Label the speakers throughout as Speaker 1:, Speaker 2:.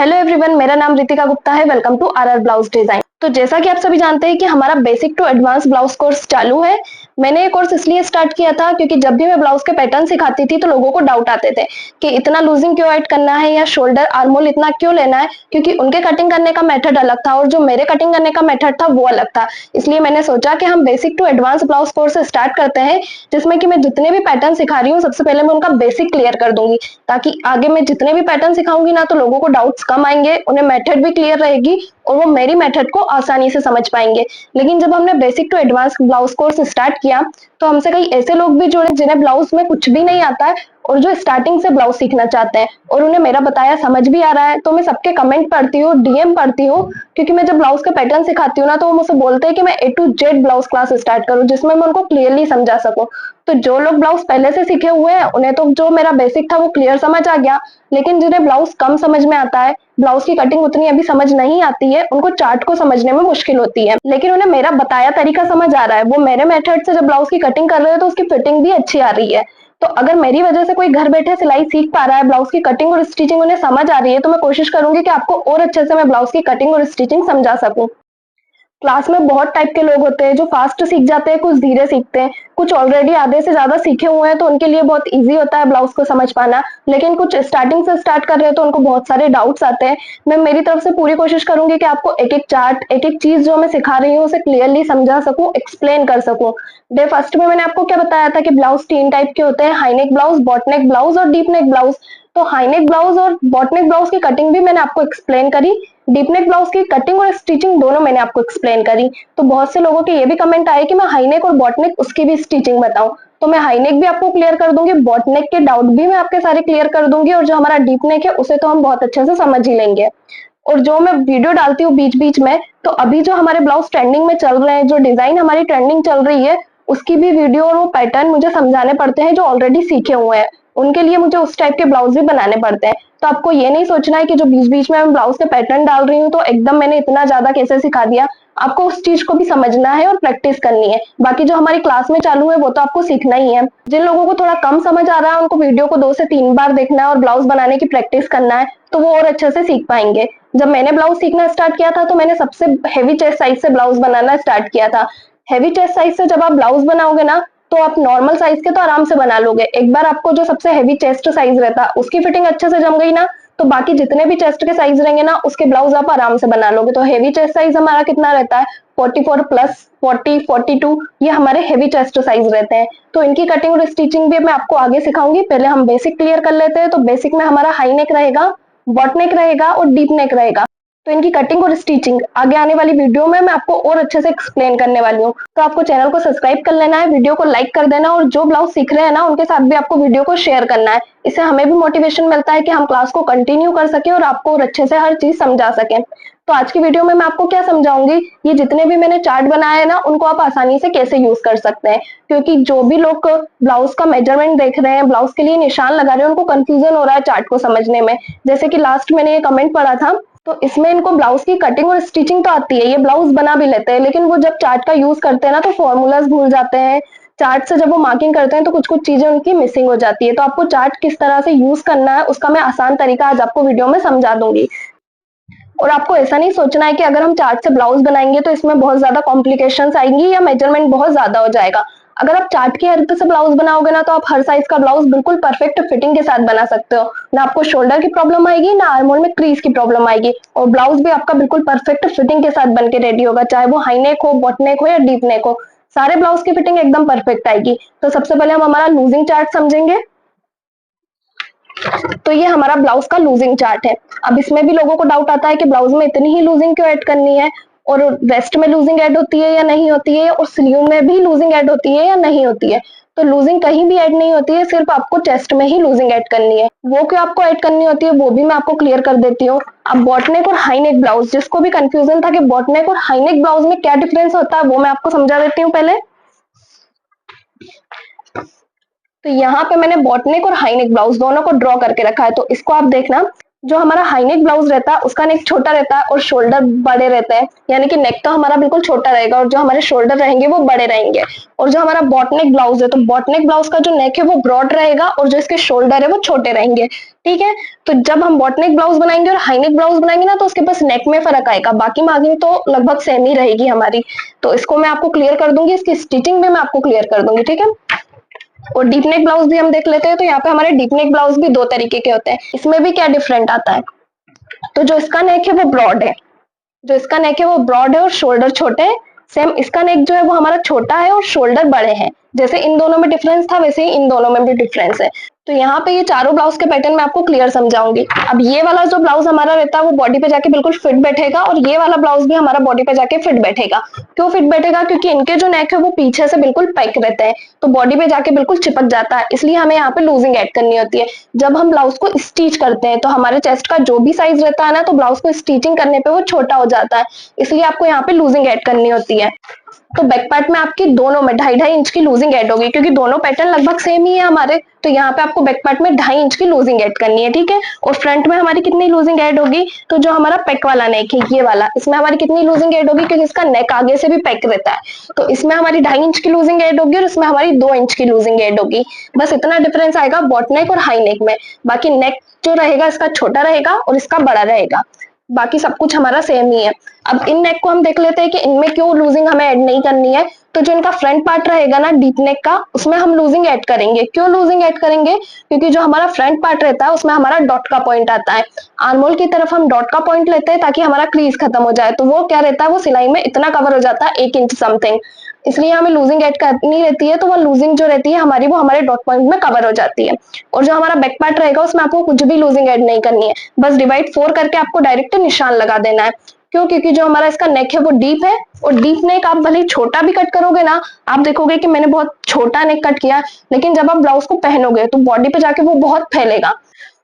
Speaker 1: Hello everyone, मेरा नाम रितिका गुप्ता है। Welcome to RR blouse design. तो जैसा कि आप सभी जानते हैं कि हमारा basic to advance blouse course चालू है। मैंने ये कोर्स इसलिए स्टार्ट किया था क्योंकि जब भी मैं ब्लाउज के पैटर्न सिखाती थी तो लोगों को डाउट आते थे कि इतना लूजिंग क्यों ऐड करना है या शोल्डर आर्मोल इतना क्यों लेना है, क्योंकि उनके कटिंग करने का मेथड अलग था और जो मेरे कटिंग करने का मेथड था वो अलग था। इसलिए मैंने सोचा कि हम basic to advance blouse course start करते हैं, जिसमें कि मैं जितने भी पैटर्न सिखा रही हूँ सबसे पहले मैं उनका बेसिक क्लियर कर दूंगी, ताकि आगे मैं जितने भी पैटर्न सिखाऊंगी ना तो लोगों को डाउट्स कम आएंगे, उन्हें मेथड भी क्लियर रहेगी और वो मेरी मेथड को आसानी से समझ पाएंगे। लेकिन जब हमने basic to advance blouse course start किया तो हमसे कई ऐसे लोग भी जुड़े जिन्हें ब्लाउज में कुछ भी नहीं आता है और जो स्टार्टिंग से ब्लाउज सीखना चाहते हैं और उन्हें मेरा बताया समझ भी आ रहा है। तो मैं सबके कमेंट पढ़ती हूँ, डीएम पढ़ती हूँ, क्योंकि मैं जब ब्लाउज के पैटर्न सिखाती हूँ ना तो वो मुझसे बोलते हैं कि मैं A to Z blouse class start करूँ जिसमें मैं उनको क्लियरली समझा सकूं। तो जो लोग ब्लाउज पहले से सीखे हुए हैं उन्हें तो जो मेरा बेसिक था वो क्लियर समझ आ गया, लेकिन जिन्हें ब्लाउज कम समझ में आता है, ब्लाउज की कटिंग उतनी अभी समझ नहीं आती है, उनको चार्ट को समझने में मुश्किल होती है, लेकिन उन्हें मेरा बताया तरीका समझ आ रहा है। वो मेरे मेथड से जब ब्लाउज की कटिंग कर रहे हैं तो उसकी फिटिंग भी अच्छी आ रही है। तो अगर मेरी वजह से कोई घर बैठे सिलाई सीख पा रहा है, ब्लाउज की कटिंग और स्टिचिंग उन्हें समझ आ रही है, तो मैं कोशिश करूंगी कि आपको और अच्छे से मैं ब्लाउज की कटिंग और स्टिचिंग समझा सकूं। क्लास में बहुत टाइप के लोग होते हैं, जो फास्ट सीख जाते हैं, कुछ धीरे सीखते हैं, कुछ ऑलरेडी आधे से ज्यादा सीखे हुए हैं तो उनके लिए बहुत इजी होता है ब्लाउज को समझ पाना, लेकिन कुछ स्टार्टिंग से स्टार्ट कर रहे हैं तो उनको बहुत सारे डाउट्स आते हैं। मैं मेरी तरफ से पूरी कोशिश करूंगी कि आपको एक एक चार्ट, एक एक चीज जो मैं सिखा रही हूँ उसे क्लियरली समझा सकूं, एक्सप्लेन कर सकूं। डे फर्स्ट में मैंने आपको क्या बताया था कि ब्लाउज तीन टाइप के होते हैं, हाईनेक ब्लाउज, बॉटनेक ब्लाउज और डीप नेक ब्लाउज। तो हाईनेक ब्लाउज और बॉटनेक ब्लाउज की कटिंग भी मैंने आपको एक्सप्लेन करी, डीप नेक ब्लाउज की कटिंग और स्टिचिंग दोनों मैंने आपको एक्सप्लेन करी। तो बहुत से लोगों के ये भी कमेंट आए कि मैं हाईनेक और बॉटनेक उसकी भी स्टिचिंग बताऊं, तो मैं हाईनेक भी आपको क्लियर कर दूंगी, बॉटनेक के डाउट भी मैं आपके सारे क्लियर कर दूंगी, और जो हमारा डीप नेक है उसे तो हम बहुत अच्छे से समझ ही लेंगे। और जो मैं वीडियो डालती हूँ बीच बीच में, तो अभी जो हमारे ब्लाउज ट्रेंडिंग में चल रहे हैं, जो डिजाइन हमारी ट्रेंडिंग चल रही है, उसकी भी वीडियो और वो पैटर्न मुझे समझाने पड़ते हैं जो ऑलरेडी सीखे हुए हैं, उनके लिए मुझे उस टाइप के ब्लाउज भी बनाने पड़ते हैं। तो आपको ये नहीं सोचना है कि जो बीच बीच में मैं ब्लाउज के पैटर्न डाल रही हूँ तो एकदम मैंने इतना ज्यादा कैसे सिखा दिया। आपको उस चीज को भी समझना है और प्रैक्टिस करनी है। बाकी जो हमारी क्लास में चालू है वो तो आपको सीखना ही है। जिन लोगों को थोड़ा कम समझ आ रहा है उनको वीडियो को 2 से 3 बार देखना है और ब्लाउज बनाने की प्रैक्टिस करना है, तो वो और अच्छे से सीख पाएंगे। जब मैंने ब्लाउज सीखना स्टार्ट किया था तो मैंने सबसे हेवी चेस्ट साइज से ब्लाउज बनाना स्टार्ट किया था। हेवी चेस्ट साइज से जब आप ब्लाउज बनाओगे ना तो आप नॉर्मल साइज के तो आराम से बना लोगे। एक बार आपको जो सबसे हेवी चेस्ट साइज रहता है उसकी फिटिंग अच्छे से जम गई ना, तो बाकी जितने भी चेस्ट के साइज रहेंगे ना उसके ब्लाउज आप आराम से बना लोगे। तो हेवी चेस्ट साइज हमारा कितना रहता है, 44 प्लस 40, 42, ये हमारे हेवी चेस्ट साइज रहते हैं। तो इनकी कटिंग और स्टिचिंग भी मैं आपको आगे सिखाऊंगी। पहले हम बेसिक क्लियर कर लेते हैं। तो बेसिक में हमारा हाई नेक रहेगा, बॉट नेक रहेगा और डीप नेक रहेगा। तो इनकी कटिंग और स्टिचिंग आगे आने वाली वीडियो में मैं आपको और अच्छे से एक्सप्लेन करने वाली हूँ। तो आपको चैनल को सब्सक्राइब कर लेना है, वीडियो को लाइक कर देना, और जो ब्लाउज सीख रहे हैं ना उनके साथ भी आपको वीडियो को शेयर करना है। इससे हमें भी मोटिवेशन मिलता है कि हम क्लास को कंटिन्यू कर सके और आपको और अच्छे से हर चीज समझा सके। तो आज की वीडियो में मैं आपको क्या समझाऊंगी, ये जितने भी मैंने चार्ट बनाए हैं ना उनको आप आसानी से कैसे यूज कर सकते हैं। क्योंकि जो भी लोग ब्लाउज का मेजरमेंट देख रहे हैं, ब्लाउज के लिए निशान लगा रहे हैं, उनको कंफ्यूजन हो रहा है चार्ट को समझने में। जैसे कि लास्ट मैंने ये कमेंट पढ़ा था, तो इसमें इनको ब्लाउज की कटिंग और स्टिचिंग तो आती है, ये ब्लाउज बना भी लेते हैं, लेकिन वो जब चार्ट का यूज करते हैं ना तो फॉर्मूलाज भूल जाते हैं। चार्ट से जब वो मार्किंग करते हैं तो कुछ कुछ चीजें उनकी मिसिंग हो जाती है। तो आपको चार्ट किस तरह से यूज करना है उसका मैं आसान तरीका आज आपको वीडियो में समझा दूंगी। और आपको ऐसा नहीं सोचना है कि अगर हम चार्ट से ब्लाउज बनाएंगे तो इसमें बहुत ज्यादा कॉम्प्लिकेशंस आएंगी या मेजरमेंट बहुत ज्यादा हो जाएगा। अगर आप चार्ट की हेल्प से ब्लाउज बनाओगे ना तो आप हर साइज का ब्लाउज बिल्कुल परफेक्ट फिटिंग के साथ बना सकते हो। ना आपको शोल्डर की प्रॉब्लम आएगी, ना आर्मोल में क्रीज की प्रॉब्लम आएगी, और ब्लाउज भी आपका बिल्कुल परफेक्ट फिटिंग के साथ बन के रेडी होगा, चाहे वो हाई नेक हो, बॉट नेक हो या डीप नेक हो। सारे ब्लाउज की फिटिंग एकदम परफेक्ट आएगी। तो सबसे पहले हम हमारा लूजिंग चार्ट समझेंगे। तो ये हमारा ब्लाउज का लूजिंग चार्ट है। अब इसमें भी लोगों को डाउट आता है कि ब्लाउज में इतनी ही लूजिंग क्यों ऐड करनी है, और वेस्ट में लूजिंग ऐड होती है या नहीं होती है, और स्लीव में भी लूजिंग ऐड होती है या नहीं होती है। तो लूजिंग कहीं भी ऐड नहीं होती है, सिर्फ आपको चेस्ट में ही लूजिंग ऐड करनी है। वो क्यों आपको ऐड करनी होती है वो भी मैं आपको क्लियर कर देती हूँ। अब बॉटनेक और हाईनेक ब्लाउज, जिसको भी कंफ्यूजन था कि बॉटनेक और हाईनेक ब्लाउज में क्या डिफरेंस होता है, वो मैं आपको समझा देती हूँ पहले। तो यहाँ पे मैंने बॉटनेक और हाईनेक ब्लाउज दोनों को ड्रॉ करके रखा है, तो इसको आप देखना। जो हमारा हाई नेक ब्लाउज रहता है उसका नेक छोटा रहता है और शोल्डर बड़े रहते हैं, यानी कि नेक तो हमारा बिल्कुल छोटा रहेगा और जो हमारे शोल्डर रहेंगे वो बड़े रहेंगे। और जो हमारा बॉट नेक ब्लाउज है तो बॉट नेक ब्लाउज का जो नेक है वो ब्रॉड रहेगा और जो इसके शोल्डर है वो छोटे रहेंगे। ठीक है, तो जब हम बॉट नेक ब्लाउज बनाएंगे और हाई नेक ब्लाउज बनाएंगे ना तो उसके पास नेक में फर्क आएगा, बाकी मार्जिन तो लगभग सेम ही रहेगी हमारी। तो इसको मैं आपको क्लियर कर दूंगी, इसकी स्टिचिंग भी मैं आपको क्लियर कर दूंगी। ठीक है, और डीप नेक ब्लाउज भी हम देख लेते हैं। तो यहाँ पे हमारे डीप नेक ब्लाउज भी दो तरीके के होते हैं, इसमें भी क्या डिफरेंट आता है। तो जो इसका नेक है वो ब्रॉड है, जो इसका नेक है वो ब्रॉड है और शोल्डर छोटे हैं। सेम इसका नेक जो है वो हमारा छोटा है और शोल्डर बड़े हैं। जैसे इन दोनों में डिफरेंस था वैसे ही इन दोनों में भी डिफरेंस है। तो यहाँ पे ये चारों ब्लाउज के पैटर्न मैं आपको क्लियर समझाऊंगी। अब ये वाला जो ब्लाउज हमारा रहता है वो बॉडी पे जाके बिल्कुल फिट बैठेगा और ये वाला ब्लाउज भी हमारा बॉडी पे जाके फिट बैठेगा। क्यों फिट बैठेगा, क्योंकि इनके जो नेक है वो पीछे से बिल्कुल पैक रहते हैं, तो बॉडी पे जाके बिल्कुल चिपक जाता है, इसलिए हमें यहाँ पे लूजिंग ऐड करनी होती है। जब हम ब्लाउज को स्टिच करते हैं तो हमारे चेस्ट का जो भी साइज रहता है ना, तो ब्लाउज को स्टिचिंग करने पे वो छोटा हो जाता है, इसलिए आपको यहाँ पे लूजिंग ऐड करनी होती है। तो बैक पार्ट में आपकी दोनों में 2.5-2.5 इंच की लूजिंग ऐड होगी, क्योंकि दोनों पैटर्न लगभग सेम ही है हमारे। तो यहाँ पे आपको बैक पार्ट में 2.5 इंच की लूजिंग ऐड करनी है। ठीक है, और फ्रंट में हमारी कितनी लूजिंग ऐड होगी, तो जो हमारा पैक वाला नेक है ये वाला, इसमें हमारी कितनी लूजिंग ऐड होगी, क्योंकि इसका नेक आगे से भी पैक रहता है, तो इसमें हमारी 2.5 इंच की लूजिंग ऐड होगी और इसमें हमारी 2 इंच की लूजिंग ऐड होगी। बस इतना डिफरेंस आएगा बॉट नेक और हाई नेक में। बाकी नेक जो रहेगा इसका छोटा रहेगा और इसका बड़ा रहेगा, बाकी सब कुछ हमारा सेम ही है। अब इन नेक को हम देख लेते हैं कि इनमें क्यों लूजिंग हमें ऐड नहीं करनी है। तो जो इनका फ्रंट पार्ट रहेगा ना डीप नेक का, उसमें हम लूजिंग ऐड करेंगे। क्यों लूजिंग ऐड करेंगे, क्योंकि जो हमारा फ्रंट पार्ट रहता है उसमें हमारा डॉट का पॉइंट आता है। आर्मोल की तरफ हम डॉट का पॉइंट लेते हैं ताकि हमारा क्रीज खत्म हो जाए, तो वो क्या रहता है, वो सिलाई में इतना कवर हो जाता है 1 इंच समथिंग, इसलिए हमें लूजिंग ऐड करनी रहती है। तो वो लूजिंग जो रहती है हमारी वो हमारे डॉट पॉइंट में कवर हो जाती है। और जो हमारा बैक पार्ट रहेगा उसमें आपको कुछ भी लूजिंग ऐड नहीं करनी है, बस डिवाइड 4 करके आपको डायरेक्ट निशान लगा देना है। क्यों, क्योंकि जो हमारा इसका नेक है वो डीप है, और डीप नेक आप भले छोटा भी कट करोगे ना, आप देखोगे कि मैंने बहुत छोटा नेक कट किया, लेकिन जब आप ब्लाउज को पहनोगे तो बॉडी पे जाके वो बहुत फैलेगा,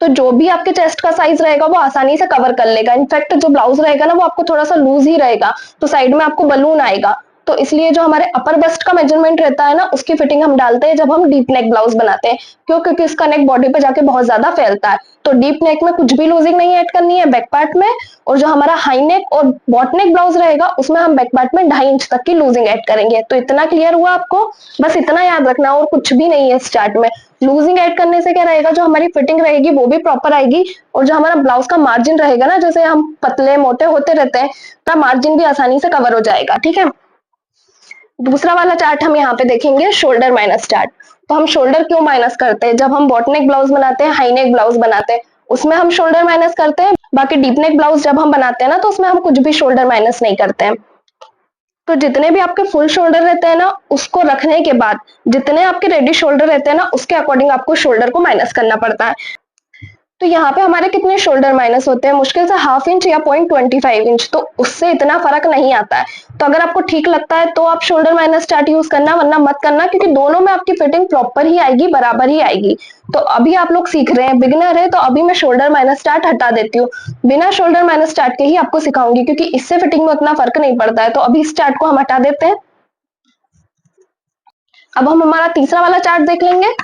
Speaker 1: तो जो भी आपके चेस्ट का साइज रहेगा वो आसानी से कवर कर लेगा। इनफैक्ट जो ब्लाउज रहेगा ना वो आपको थोड़ा सा लूज ही रहेगा, तो साइड में आपको बलून आएगा। तो इसलिए जो हमारे अपर बेस्ट का मेजरमेंट रहता है ना, उसकी फिटिंग हम डालते हैं जब हम डीप नेक ब्लाउज बनाते हैं। क्यों, क्योंकि इसका नेक बॉडी पे जाके बहुत ज्यादा फैलता है। तो डीप नेक में कुछ भी लूजिंग नहीं ऐड करनी है बैक पार्ट में। और जो हमारा हाई नेक और बॉट नेक ब्लाउज रहेगा उसमें हम बैक पार्ट में 2.5 इंच तक की लूजिंग ऐड करेंगे। तो इतना क्लियर हुआ आपको, बस इतना याद रखना और कुछ भी नहीं है। स्टार्ट में लूजिंग ऐड करने से क्या रहेगा, जो हमारी फिटिंग रहेगी वो भी प्रॉपर आएगी, और जो हमारा ब्लाउज का मार्जिन रहेगा ना, जैसे हम पतले मोटे होते रहते हैं, तो मार्जिन भी आसानी से कवर हो जाएगा। ठीक है, दूसरा वाला चार्ट हम यहाँ पे देखेंगे, शोल्डर माइनस चार्ट। तो हम शोल्डर क्यों माइनस करते हैं, जब हम बॉट नेक ब्लाउज बनाते हैं, हाई नेक ब्लाउज बनाते हैं, उसमें हम शोल्डर माइनस करते हैं। बाकी डीप नेक ब्लाउज जब हम बनाते हैं ना, तो उसमें हम कुछ भी शोल्डर माइनस नहीं करते हैं। तो जितने भी आपके फुल शोल्डर रहते हैं ना, उसको रखने के बाद जितने आपके रेडी शोल्डर रहते हैं ना, उसके अकॉर्डिंग आपको शोल्डर को माइनस करना पड़ता है। तो यहाँ पे हमारे कितने शोल्डर माइनस होते हैं, मुश्किल से 1/2 इंच या 0.25 इंच, तो उससे इतना फर्क नहीं आता है। तो अगर आपको ठीक लगता है तो आप शोल्डर माइनस चार्ट यूज करना, वरना मत करना, क्योंकि दोनों में आपकी फिटिंग प्रॉपर ही आएगी, बराबर ही आएगी। तो अभी आप लोग सीख रहे हैं, बिगिनर है, तो अभी मैं शोल्डर माइनस चार्ट हटा देती हूँ, बिना शोल्डर माइनस चार्ट के ही आपको सिखाऊंगी, क्योंकि इससे फिटिंग में उतना फर्क नहीं पड़ता है। तो अभी इस चार्ट को हम हटा देते हैं। अब हम हमारा तीसरा वाला चार्ट देख लेंगे।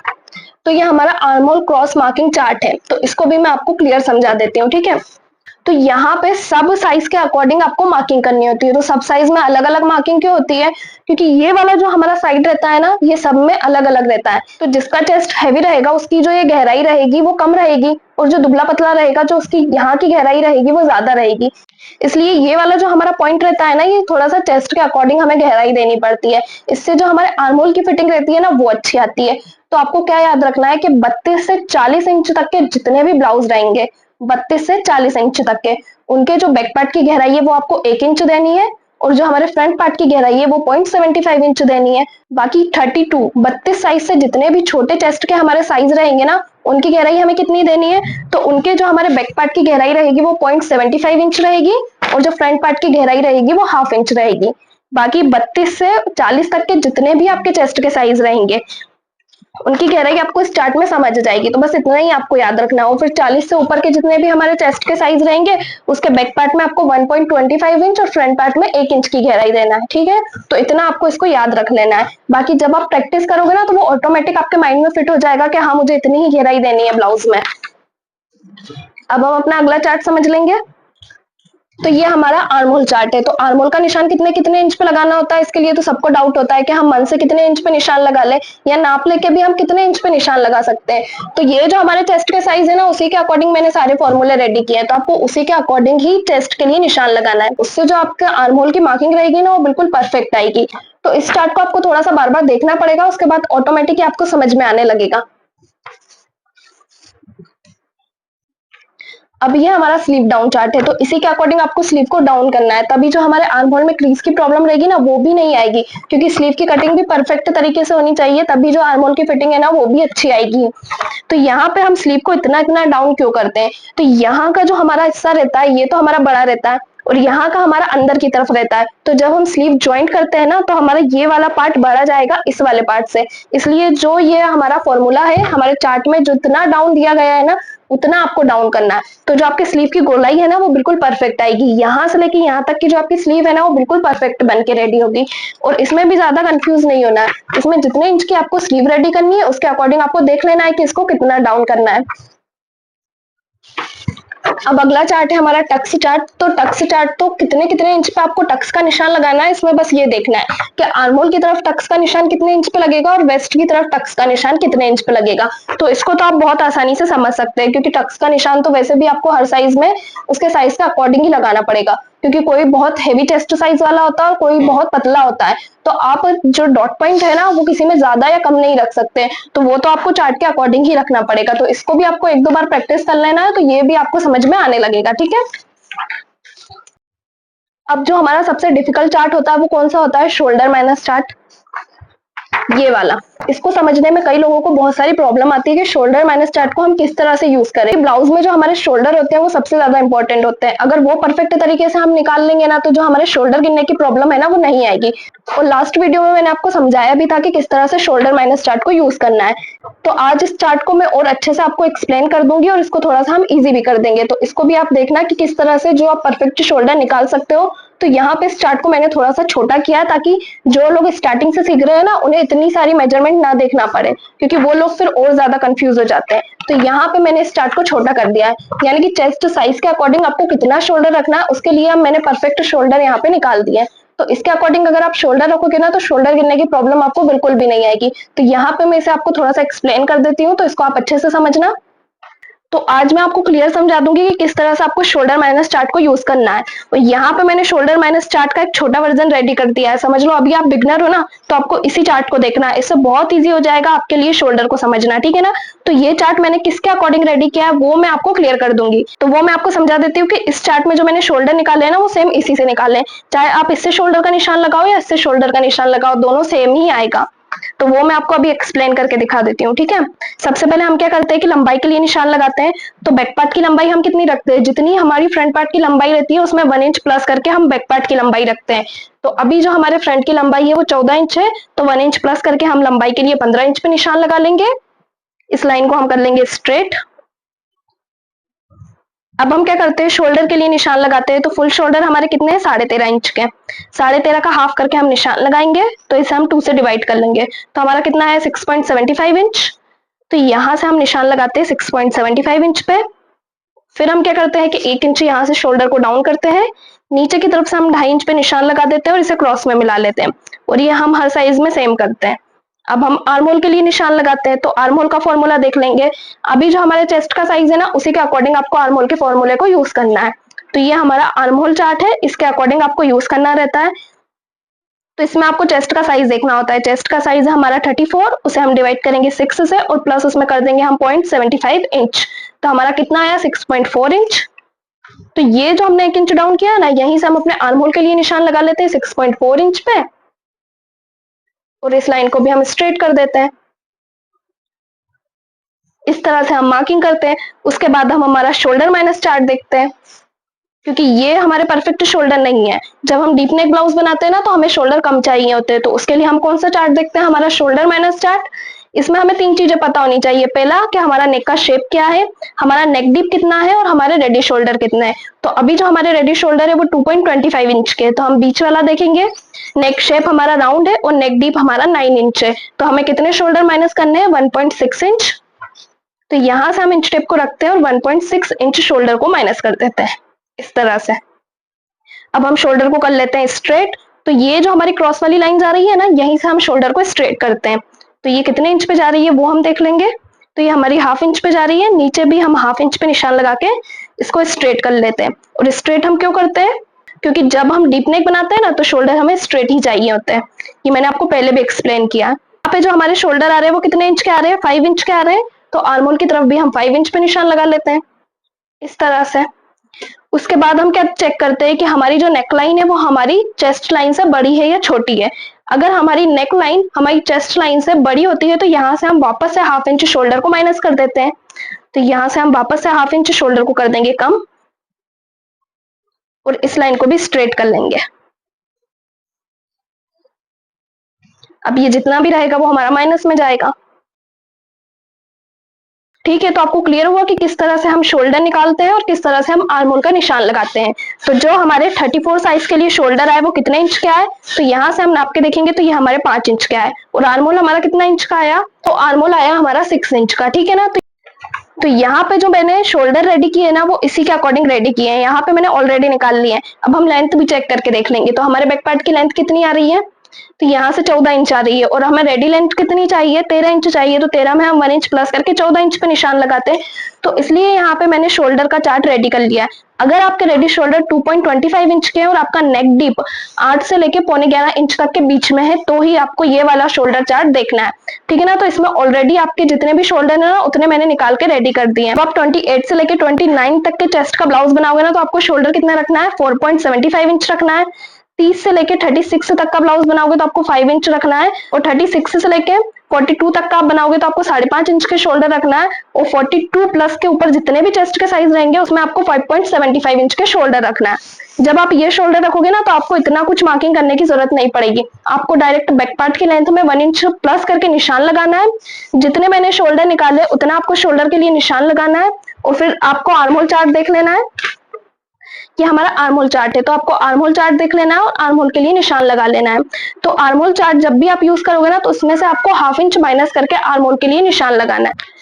Speaker 1: तो ये हमारा आर्मोल क्रॉस मार्किंग चार्ट है, तो इसको भी मैं आपको क्लियर समझा देती हूँ। ठीक है, तो यहाँ पे सब साइज के अकॉर्डिंग आपको मार्किंग करनी होती है। तो सब साइज में अलग अलग मार्किंग क्यों होती है, क्योंकि ये वाला जो हमारा साइड रहता है ना, ये सब में अलग अलग रहता है। तो जिसका चेस्ट हैवी रहेगा उसकी जो ये गहराई रहेगी वो कम रहेगी, और जो दुबला पतला रहेगा जो उसकी यहाँ की गहराई रहेगी वो ज्यादा रहेगी। इसलिए ये वाला जो हमारा पॉइंट रहता है ना, ये थोड़ा सा चेस्ट के अकॉर्डिंग हमें गहराई देनी पड़ती है। इससे जो हमारे आर्मोल की फिटिंग रहती है ना, वो अच्छी आती है। तो आपको क्या याद रखना है कि 32 से 40 इंच तक के जितने भी ब्लाउज रहेंगे, 32 से 40 इंच तक के, उनके जो बैक पार्ट की गहराई है वो आपको 1 इंच देनी है, और जो हमारे फ्रंट पार्ट की गहराई है वो 0.75 इंच देनी है। बाकी 32 साइज से जितने भी छोटे चेस्ट के हमारे साइज रहेंगे ना, उनकी गहराई हमें कितनी देनी है, तो उनके जो हमारे बैक पार्ट की गहराई रहेगी वो 0.75 इंच रहेगी, और जो फ्रंट पार्ट की गहराई रहेगी वो 1/2 इंच रहेगी। बाकी 32 से 40 तक के जितने भी आपके चेस्ट के साइज रहेंगे, उनकी गहराई आपको स्टार्ट में समझ जाएगी। तो बस इतना ही आपको याद रखना हो। फिर 40 से ऊपर के जितने भी हमारे चेस्ट के साइज रहेंगे, उसके बैक पार्ट में आपको 1.25 इंच और फ्रंट पार्ट में 1 इंच की गहराई देना है। ठीक है, तो इतना आपको इसको याद रख लेना है। बाकी जब आप प्रैक्टिस करोगे ना, तो वो ऑटोमेटिक आपके माइंड में फिट हो जाएगा कि हाँ मुझे इतनी ही गहराई देनी है ब्लाउज में। अब हम अपना अगला चार्ट समझ लेंगे। तो ये हमारा आर्म होल चार्ट है। तो आर्म होल का निशान कितने कितने इंच पे लगाना होता है, इसके लिए तो सबको डाउट होता है कि हम मन से कितने इंच पे निशान लगा ले, या नाप लेके भी हम कितने इंच पे निशान लगा सकते हैं। तो ये जो हमारे चेस्ट के साइज है ना, उसी के अकॉर्डिंग मैंने सारे फॉर्मूले रेडी किए हैं। तो आपको उसी के अकॉर्डिंग ही चेस्ट के लिए निशान लगाना है, उससे जो आपका आर्म होल की मार्किंग रहेगी ना, वो बिल्कुल परफेक्ट आएगी। तो इस चार्ट को आपको थोड़ा सा बार बार देखना पड़ेगा, उसके बाद ऑटोमेटिक आपको समझ में आने लगेगा। अब ये हमारा स्लीव डाउन चार्ट है। तो इसी के अकॉर्डिंग आपको स्लीव को डाउन करना है, तभी जो हमारे आर्म होल में क्रीज की प्रॉब्लम रहेगी ना, वो भी नहीं आएगी, क्योंकि स्लीव की कटिंग भी परफेक्ट तरीके से होनी चाहिए, तभी जो आर्म होल की फिटिंग है ना, वो भी अच्छी आएगी। तो यहाँ पे हम स्लीव को इतना इतना डाउन क्यों करते हैं, तो यहाँ का जो हमारा हिस्सा रहता है, ये तो हमारा बड़ा रहता है, और यहाँ का हमारा अंदर की तरफ रहता है। तो जब हम स्लीव ज्वाइंट करते हैं ना, तो हमारा ये वाला पार्ट बढ़ा जाएगा इस वाले पार्ट से। इसलिए जो ये हमारा फॉर्मूला है हमारे चार्ट में, जितना डाउन दिया गया है ना, उतना आपको डाउन करना है। तो जो आपके स्लीव की गोलाई है ना, वो बिल्कुल परफेक्ट आएगी। यहाँ से लेके यहाँ तक की जो आपकी स्लीव है ना, वो बिल्कुल परफेक्ट बन के रेडी होगी। और इसमें भी ज्यादा कंफ्यूज नहीं होना है। इसमें जितने इंच की आपको स्लीव रेडी करनी है, उसके अकॉर्डिंग आपको देख लेना है कि इसको कितना डाउन करना है। अब अगला चार्ट है हमारा टक्स चार्ट। तो टक्स चार्ट तो कितने कितने इंच पे आपको टक्स का निशान लगाना है, इसमें बस ये देखना है कि आर्म होल की तरफ टक्स का निशान कितने इंच पे लगेगा और वेस्ट की तरफ टक्स का निशान कितने इंच पे लगेगा। तो इसको तो आप बहुत आसानी से समझ सकते हैं, क्योंकि टक्स का निशान तो वैसे भी आपको हर साइज में उसके साइज के अकॉर्डिंग ही लगाना पड़ेगा, क्योंकि कोई बहुत हेवी चेस्ट साइज वाला होता है और कोई बहुत पतला होता है। तो आप जो डॉट पॉइंट है ना, वो किसी में ज्यादा या कम नहीं रख सकते, तो वो तो आपको चार्ट के अकॉर्डिंग ही रखना पड़ेगा। तो इसको भी आपको एक दो बार प्रैक्टिस कर लेना है, तो ये भी आपको समझ में आने लगेगा। ठीक है। अब जो हमारा सबसे डिफिकल्ट चार्ट होता है, वो कौन सा होता है, शोल्डर माइनस चार्ट, ये वाला। इसको समझने में कई लोगों को बहुत सारी प्रॉब्लम आती है कि शोल्डर माइनस चार्ट को हम किस तरह से यूज करें। ब्लाउज में जो हमारे शोल्डर होते हैं, वो सबसे ज्यादा इंपॉर्टेंट होते हैं। अगर वो परफेक्ट तरीके से हम निकाल लेंगे ना, तो जो हमारे शोल्डर गिरने की प्रॉब्लम है ना, वो नहीं आएगी। और लास्ट वीडियो में मैंने आपको समझाया भी था कि किस तरह से शोल्डर माइनस चार्ट को यूज करना है। तो आज इस चार्ट को मैं और अच्छे से आपको एक्सप्लेन कर दूंगी, और इसको थोड़ा सा हम इजी भी कर देंगे। तो इसको भी आप देखना कि किस तरह से जो आप परफेक्ट शोल्डर निकाल सकते हो। तो यहाँ पे इस चार्ट को मैंने थोड़ा सा छोटा किया है, ताकि जो लोग स्टार्टिंग से सीख रहे हैं ना, उन्हें इतनी सारी मेजरमेंट ना देखना पड़े, क्योंकि वो लोग फिर और ज्यादा कंफ्यूज हो जाते हैं। तो यहाँ पे मैंने इस चार्ट को छोटा कर दिया है, यानी कि चेस्ट साइज के अकॉर्डिंग आपको कितना शोल्डर रखना है, उसके लिए मैंने परफेक्ट शोल्डर यहाँ पे निकाल दिया है। तो इसके अकॉर्डिंग अगर आप शोल्डर रखोगे ना, तो शोल्डर गिरने की प्रॉब्लम आपको बिल्कुल भी नहीं आएगी। तो यहाँ पे मैं इसे आपको थोड़ा सा एक्सप्लेन कर देती हूँ, तो इसको आप अच्छे से समझना। तो आज मैं आपको क्लियर समझा दूंगी कि किस तरह से आपको शोल्डर माइनस चार्ट को यूज करना है। और यहाँ पे मैंने शोल्डर माइनस चार्ट का एक छोटा वर्जन रेडी कर दिया है। समझ लो, अभी आप बिगनर हो ना, तो आपको इसी चार्ट को देखना है। इससे बहुत इजी हो जाएगा आपके लिए शोल्डर को समझना। ठीक है ना। तो ये चार्ट मैंने किसके अकॉर्डिंग रेडी किया है, वो मैं आपको क्लियर कर दूंगी। तो वो मैं आपको समझा देती हूँ कि इस चार्ट में जो मैंने शोल्डर निकाले हैं ना, वो सेम इसी से निकाले, चाहे आप इससे शोल्डर का निशान लगाओ या इससे शोल्डर का निशान लगाओ, दोनों सेम ही आएगा। तो वो मैं आपको अभी एक्सप्लेन करके दिखा देती हूँ। ठीक है। सबसे पहले हम क्या करते हैं कि लंबाई के लिए निशान लगाते हैं। तो बैक पार्ट की लंबाई हम कितनी रखते हैं, जितनी हमारी फ्रंट पार्ट की लंबाई रहती है, उसमें 1 इंच प्लस करके हम बैक पार्ट की लंबाई रखते हैं। तो अभी जो हमारे फ्रंट की लंबाई है वो 14 इंच है, तो 1 इंच प्लस करके हम लंबाई के लिए 15 इंच पे निशान लगा लेंगे। इस लाइन को हम कर लेंगे स्ट्रेट। अब हम क्या करते हैं, शोल्डर के लिए निशान लगाते हैं। तो फुल शोल्डर हमारे कितने हैं, 13.5 इंच के। 13.5 का हाफ करके हम निशान लगाएंगे, तो इसे हम 2 से डिवाइड कर लेंगे, तो हमारा कितना है, 6.75 इंच। तो यहां से हम निशान लगाते हैं 6.75 इंच पे। फिर हम क्या करते हैं कि 1 इंच यहाँ से शोल्डर को डाउन करते हैं, नीचे की तरफ से हम 2.5 इंच पे निशान लगा देते हैं और इसे क्रॉस में मिला लेते हैं। और ये हम हर साइज में सेम करते हैं। अब हम आर्म होल के लिए निशान लगाते हैं। तो आर्म होल का फॉर्मूला देख लेंगे। अभी जो हमारे चेस्ट का साइज है ना, उसी के अकॉर्डिंग आपको आर्म होल के फॉर्मूले को यूज करना है। तो ये हमारा आर्म होल चार्ट है, इसके अकॉर्डिंग आपको यूज करना रहता है। तो इसमें आपको चेस्ट का साइज देखना होता है। चेस्ट का साइज है हमारा 34, उसे हम डिवाइड करेंगे 6 से और प्लस उसमें कर देंगे हम 0.75 इंच। तो हमारा कितना आया, 6.4 इंच। तो ये जो हमने 1 इंच डाउन किया ना, यहीं से हम अपने आर्म होल के लिए निशान लगा लेते हैं 6.4 इंच पे, और इस लाइन को भी हम स्ट्रेट कर देते हैं। इस तरह से हम मार्किंग करते हैं। उसके बाद हम हमारा शोल्डर माइनस चार्ट देखते हैं, क्योंकि ये हमारे परफेक्ट शोल्डर नहीं है। जब हम डीप नेक ब्लाउज बनाते हैं ना, तो हमें शोल्डर कम चाहिए होते हैं। तो उसके लिए हम कौन सा चार्ट देखते हैं, हमारा शोल्डर माइनस चार्ट। इसमें हमें 3 चीजें पता होनी चाहिए। पहला कि हमारा नेक का शेप क्या है, हमारा नेक डीप कितना है, और हमारे रेडी शोल्डर कितना है। तो अभी जो हमारे रेडी शोल्डर है वो 2.25 इंच के, तो हम बीच वाला देखेंगे। नेक शेप हमारा राउंड है और नेक डीप हमारा 9 इंच है। तो हमें कितने शोल्डर माइनस करने हैं, 1.6 इंच। तो यहाँ से हम इंच टेप को रखते हैं और 1.6 इंच शोल्डर को माइनस कर देते हैं इस तरह से। अब हम शोल्डर को कर लेते हैं स्ट्रेट। तो ये जो हमारी क्रॉस वाली लाइन जा रही है ना, यहीं से हम शोल्डर को स्ट्रेट करते हैं। तो ये कितने इंच पे जा रही है वो हम देख लेंगे। तो ये हमारी हाफ इंच पे जा रही है, नीचे भी हम हाफ इंच पे निशान लगा के इसको स्ट्रेट कर लेते हैं। और स्ट्रेट हम क्यों करते हैं, क्योंकि जब हम डीप नेक बनाते हैं ना तो शोल्डर हमें स्ट्रेट ही चाहिए होते हैं। ये मैंने आपको पहले भी एक्सप्लेन किया। यहाँ पे जो हमारे शोल्डर आ रहे हैं वो कितने इंच के आ रहे हैं, 5 इंच के आ रहे हैं। तो आर्मोल की तरफ भी हम 5 इंच पे निशान लगा लेते हैं इस तरह से। उसके बाद हम क्या चेक करते हैं कि हमारी जो नेक लाइन है वो हमारी चेस्ट लाइन से बड़ी है या छोटी है। अगर हमारी नेक लाइन हमारी चेस्ट लाइन से बड़ी होती है तो यहाँ से हम वापस से हाफ इंच शोल्डर को माइनस कर देते हैं। तो यहाँ से हम वापस से हाफ इंच शोल्डर को कर देंगे कम और इस लाइन को भी स्ट्रेट कर लेंगे। अब ये जितना भी रहेगा वो हमारा माइनस में जाएगा। ठीक है, तो आपको क्लियर हुआ कि किस तरह से हम शोल्डर निकालते हैं और किस तरह से हम आर्मोल का निशान लगाते हैं। तो जो हमारे 34 साइज के लिए शोल्डर आए वो कितने इंच का है, तो यहाँ से हम नाप के देखेंगे तो ये हमारे 5 इंच का है। और आर्मोल हमारा कितना इंच का आया, तो आर्मोल आया हमारा 6 इंच का। ठीक है ना। तो यहाँ पे जो मैंने शोल्डर रेडी किए ना वो इसी के अकॉर्डिंग रेडी किए हैं। यहाँ पे मैंने ऑलरेडी निकाल लिए हैं। अब हम लेंथ भी चेक करके देख लेंगे। तो हमारे बैक पार्ट की लेंथ कितनी आ रही है, तो यहाँ से 14 इंच आ रही है। और हमें रेडी लेंथ कितनी चाहिए, 13 इंच चाहिए। तो 13 में हम 1 इंच प्लस करके 14 इंच पे निशान लगाते हैं। तो इसलिए यहाँ पे मैंने शोल्डर का चार्ट रेडी कर लिया है। अगर आपके रेडी शोल्डर 2.25 इंच के हैं और आपका नेक डीप 8 से लेके 11.25 इंच तक के बीच में है तो ही आपको ये वाला शोल्डर चार्ट देखना है। ठीक है ना। तो इसमें ऑलरेडी आपके जितने भी शोल्डर है ना उतने मैंने निकाल के रेडी कर दिए हैं। अब आप 28 से लेके 29 तक के चेस्ट का ब्लाउज बनाओगे ना तो आपको शोल्डर कितना रखना है, 4.75 इंच रखना है। 30 से लेके 36 तक का ब्लाउज बनाओगे तो आपको 5 इंच रखना है। और 36 से लेके 42 तक का आप बनाओगे तो आपको 5.5 इंच के शोल्डर रखना है। और 42 प्लस के ऊपर जितने भी चेस्ट के साइज रहेंगे उसमें आपको 5.75 इंच के शोल्डर रखना है। जब आप ये शोल्डर रखोगे ना तो आपको इतना कुछ मार्किंग करने की जरूरत नहीं पड़ेगी। आपको डायरेक्ट बैक पार्ट की लेंथ में 1 इंच प्लस करके निशान लगाना है। जितने मैंने शोल्डर निकाले उतना आपको शोल्डर के लिए निशान लगाना है। और फिर आपको आर्महोल चार्ट देख लेना है कि हमारा आर्महोल चार्ट है। तो आपको आर्महोल चार्ट देख लेना है और आर्महोल के लिए निशान लगा लेना है। तो आर्महोल चार्ट जब भी आप यूज करोगे ना तो उसमें से आपको हाफ इंच माइनस करके आर्महोल के लिए निशान लगाना है।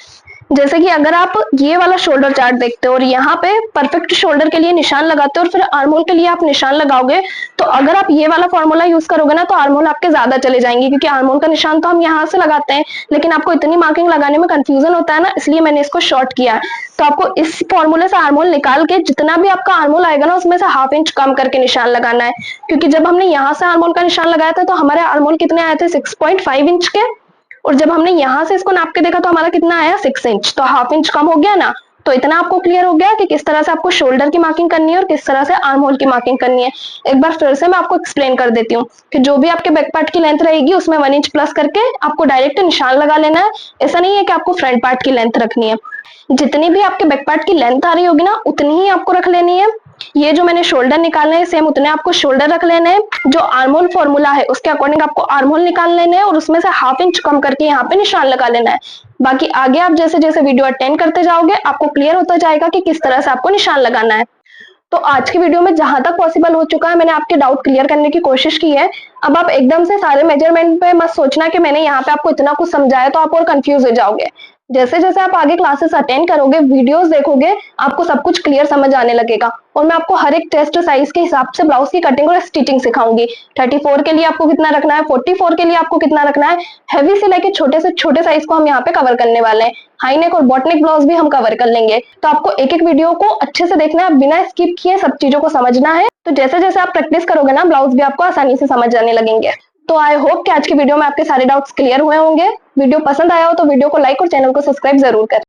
Speaker 1: जैसे कि अगर आप ये वाला शोल्डर चार्ट देखते हो और यहाँ पे परफेक्ट शोल्डर के लिए निशान लगाते हो और फिर आर्महोल के लिए आप निशान लगाओगे, तो अगर आप ये वाला फॉर्मूला यूज करोगे ना तो आर्महोल आपके ज्यादा चले जाएंगे, क्योंकि आर्महोल का निशान तो हम यहाँ से लगाते हैं लेकिन आपको इतनी मार्किंग लगाने में कंफ्यूजन होता है ना, इसलिए मैंने इसको शॉर्ट किया है। तो आपको इस फॉर्मूले से आर्महोल निकाल के जितना भी आपका आर्महोल आएगा ना उसमें से हाफ इंच कम करके निशान लगाना है। क्योंकि जब हमने यहाँ से आर्महोल का निशान लगाया था तो हमारे आर्महोल कितने आए थे, 6.5 इंच के। और जब हमने यहाँ से इसको नाप के देखा तो हमारा कितना आया, 6 इंच। तो हाफ इंच कम हो गया ना। तो इतना आपको क्लियर हो गया कि किस तरह से आपको शोल्डर की मार्किंग करनी है और किस तरह से आर्म होल की मार्किंग करनी है। एक बार फिर से मैं आपको एक्सप्लेन कर देती हूँ कि जो भी आपके बैक पार्ट की लेंथ रहेगी उसमें 1 इंच प्लस करके आपको डायरेक्ट निशान लगा लेना है। ऐसा नहीं है कि आपको फ्रंट पार्ट की लेंथ रखनी है। जितनी भी आपके बैक पार्ट की लेंथ आ रही होगी ना उतनी ही आपको रख लेनी है। ये जो मैंने शोल्डर निकालने हैं सेम उतने आपको शोल्डर रख लेने हैं। जो आर्महोल फॉर्मूला है उसके अकॉर्डिंग आपको आर्महोल निकाल लेने हैं और उसमें से हाफ इंच कम करके यहाँ पे निशान लगा लेना है। बाकी आगे आप जैसे जैसे वीडियो अटेंड करते जाओगे आपको क्लियर होता जाएगा कि किस तरह से आपको निशान लगाना है। तो आज की वीडियो में जहां तक पॉसिबल हो चुका है मैंने आपके डाउट क्लियर करने की कोशिश की है। अब आप एकदम से सारे मेजरमेंट पे मत सोचना कि मैंने यहाँ पे आपको इतना कुछ समझाया तो आप और कंफ्यूज हो जाओगे। जैसे जैसे आप आगे क्लासेस अटेंड करोगे, वीडियोस देखोगे, आपको सब कुछ क्लियर समझ आने लगेगा। और मैं आपको हर एक टेस्ट साइज के हिसाब से ब्लाउज की कटिंग और स्टिचिंग सिखाऊंगी। 34 के लिए आपको कितना रखना है, 44 के लिए आपको कितना रखना है। हैवी से लेके छोटे से छोटे साइज को हम यहाँ पे कवर करने वाले हैं। हाई नेक और बॉट नेक ब्लाउज भी हम कवर कर लेंगे। तो आपको एक एक वीडियो को अच्छे से देखना है, बिना स्किप किए सब चीजों को समझना है। तो जैसे जैसे आप प्रैक्टिस करोगे ना ब्लाउज भी आपको आसानी से समझ आने लगेंगे। तो आई होप कि आज की वीडियो में आपके सारे डाउट्स क्लियर हुए होंगे। वीडियो पसंद आया हो तो वीडियो को लाइक और चैनल को सब्सक्राइब जरूर करें।